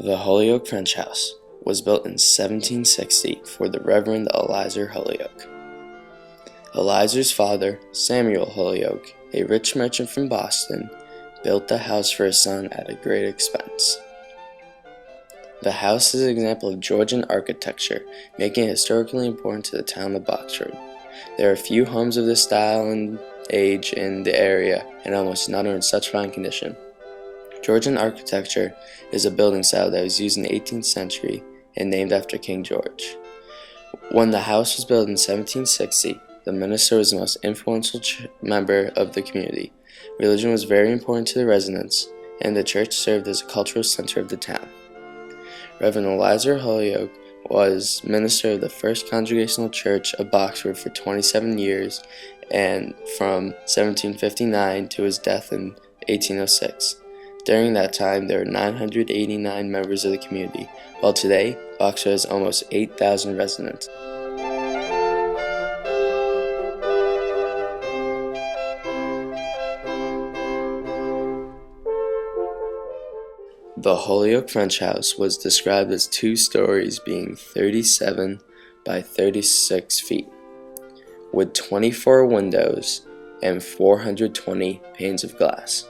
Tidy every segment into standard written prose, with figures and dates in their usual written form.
The Holyoke French House was built in 1760 for the Reverend Elizur Holyoke. Elizur's father, Samuel Holyoke, a rich merchant from Boston, built the house for his son at a great expense. The house is an example of Georgian architecture, making it historically important to the town of Boxford. There are few homes of this style and age in the area, and almost none are in such fine condition. Georgian architecture is a building style that was used in the 18th century and named after King George. When the house was built in 1760, the minister was the most influential member of the community. Religion was very important to the residents, and the church served as a cultural center of the town. Reverend Elizur Holyoke was minister of the First Congregational Church of Boxford for 27 years, and from 1759 to his death in 1806. During that time, there were 989 members of the community, while today, Boxford has almost 8,000 residents. The Holyoke French House was described as 2 stories, being 37 by 36 feet, with 24 windows and 420 panes of glass.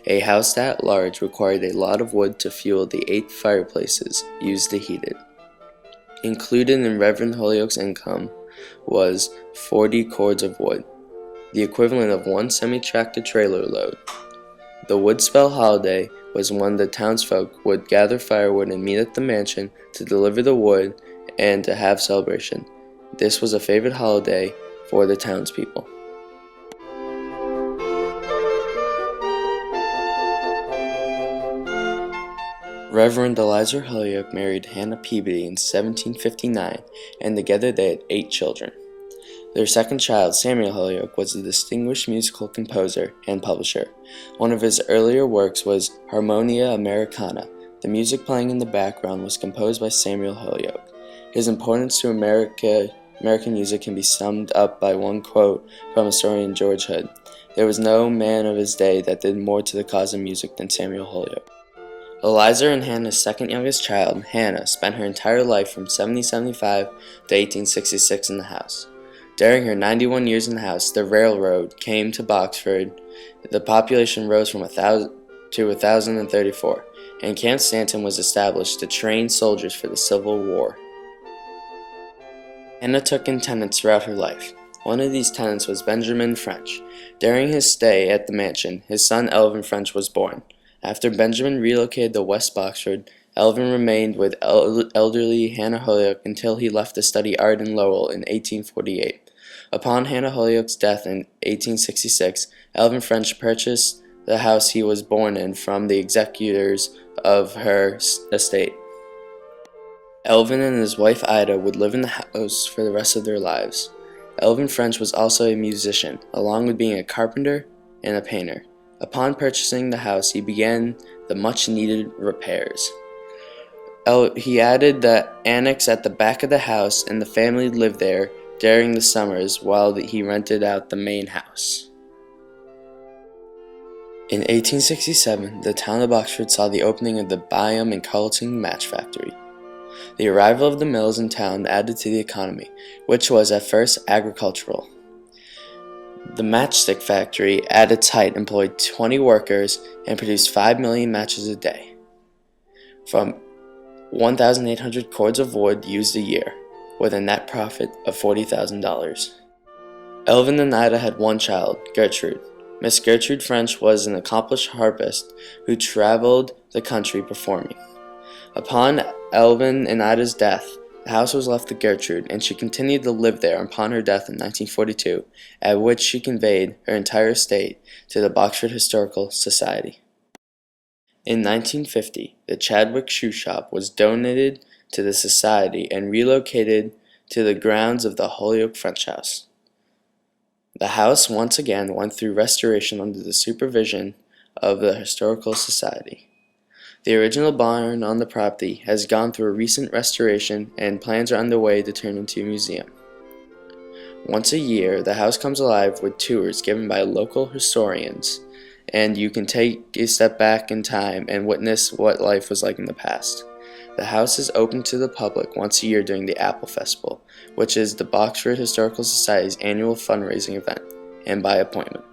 A house that large required a lot of wood to fuel the 8 fireplaces used to heat it. Included in Reverend Holyoke's income was 40 cords of wood, the equivalent of 1 semi-tractor trailer load. The Woodspell holiday was when the townsfolk would gather firewood and meet at the mansion to deliver the wood and to have celebration. This was a favorite holiday for the townspeople. Reverend Elizur Holyoke married Hannah Peabody in 1759, and together they had 8 children. Their second child, Samuel Holyoke, was a distinguished musical composer and publisher. One of his earlier works was Harmonia Americana. The music playing in the background was composed by Samuel Holyoke. His importance to American music can be summed up by one quote from historian George Hood: "There was no man of his day that did more to the cause of music than Samuel Holyoke." Elizur and Hannah's second youngest child, Hannah, spent her entire life from 1775 to 1866 in the house. During her 91 years in the house, the railroad came to Boxford. The population rose from 1,000 to 1,034, and Camp Stanton was established to train soldiers for the Civil War. Hannah took in tenants throughout her life. One of these tenants was Benjamin French. During his stay at the mansion, his son Elvin French was born. After Benjamin relocated to West Boxford, Elvin remained with elderly Hannah Holyoke until he left to study art in Lowell in 1848. Upon Hannah Holyoke's death in 1866, Elvin French purchased the house he was born in from the executors of her estate. Elvin and his wife Ida would live in the house for the rest of their lives. Elvin French was also a musician, along with being a carpenter and a painter. Upon purchasing the house, he began the much-needed repairs. He added the annex at the back of the house, and the family lived there during the summers while he rented out the main house. In 1867, the town of Boxford saw the opening of the Byam and Carleton match factory. The arrival of the mills in town added to the economy, which was at first agricultural. The matchstick factory, at its height, employed 20 workers and produced 5 million matches a day, from 1,800 cords of wood used a year, with a net profit of $40,000. Elvin and Ida had 1 child, Gertrude. Miss Gertrude French was an accomplished harpist who traveled the country performing. Upon Elvin and Ida's death, the house was left to Gertrude, and she continued to live there upon her death in 1942, at which she conveyed her entire estate to the Boxford Historical Society. In 1950, the Chadwick Shoe Shop was donated to the Society and relocated to the grounds of the Holyoke French House. The house once again went through restoration under the supervision of the Historical Society. The original barn on the property has gone through a recent restoration, and plans are underway to turn into a museum. Once a year, the house comes alive with tours given by local historians and you can take a step back in time and witness what life was like in the past. The house is open to the public once a year during the Apple Festival, which is the Boxford Historical Society's annual fundraising event, and by appointment.